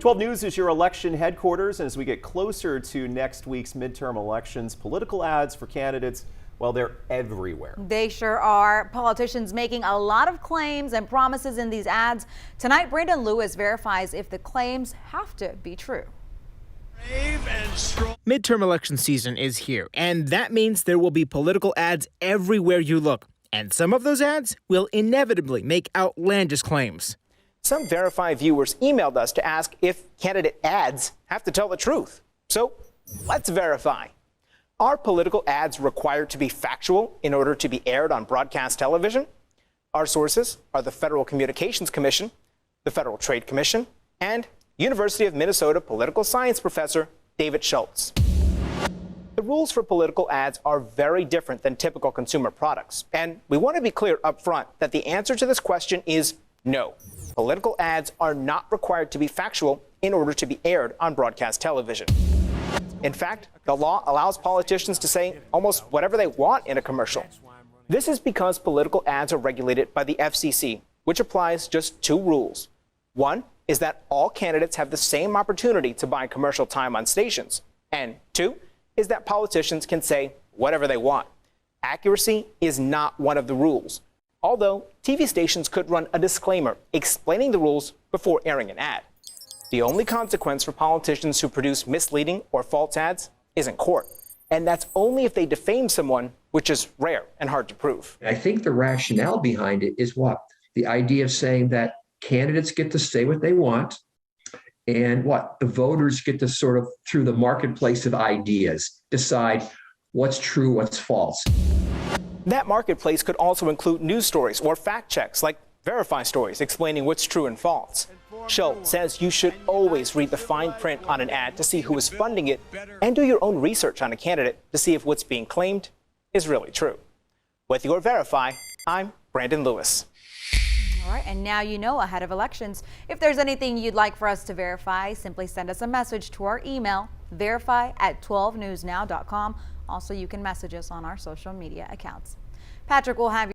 12 News is your election headquarters, and as we get closer to next week's midterm elections, political ads for candidates, well, they're everywhere. They sure are. Politicians making a lot of claims and promises in these ads. Tonight, Brandon Lewis verifies if the claims have to be true. Midterm election season is here, and that means there will be political ads everywhere you look. And some of those ads will inevitably make outlandish claims. Some Verify viewers emailed us to ask if candidate ads have to tell the truth. So let's verify. Are political ads required to be factual in order to be aired on broadcast television? Our sources are the Federal Communications Commission, the Federal Trade Commission, and University of Minnesota political science professor David Schultz. The rules for political ads are very different than typical consumer products, and we want to be clear up front that the answer to this question is no. Political ads are not required to be factual in order to be aired on broadcast television. In fact, the law allows politicians to say almost whatever they want in a commercial. This is because political ads are regulated by the FCC, which applies just two rules. One is that all candidates have the same opportunity to buy commercial time on stations. And two is that politicians can say whatever they want. Accuracy is not one of the rules, although TV stations could run a disclaimer explaining the rules before airing an ad. The only consequence for politicians who produce misleading or false ads is in court, and that's only if they defame someone, which is rare and hard to prove. I think the rationale behind it is what? The idea of saying that candidates get to say what they want, and what? The voters get to sort of, through the marketplace of ideas, decide what's true, what's false. That marketplace could also include news stories or fact checks like Verify stories explaining what's true and false. Schultz says you should always read the fine print on an ad to see who is funding it and do your own research on a candidate to see if what's being claimed is really true. With your Verify, I'm Brandon Lewis. All right, and now you know ahead of elections. If there's anything you'd like for us to verify, simply send us a message to our email, verify@12newsnow.com. Also, you can message us on our social media accounts. Patrick will have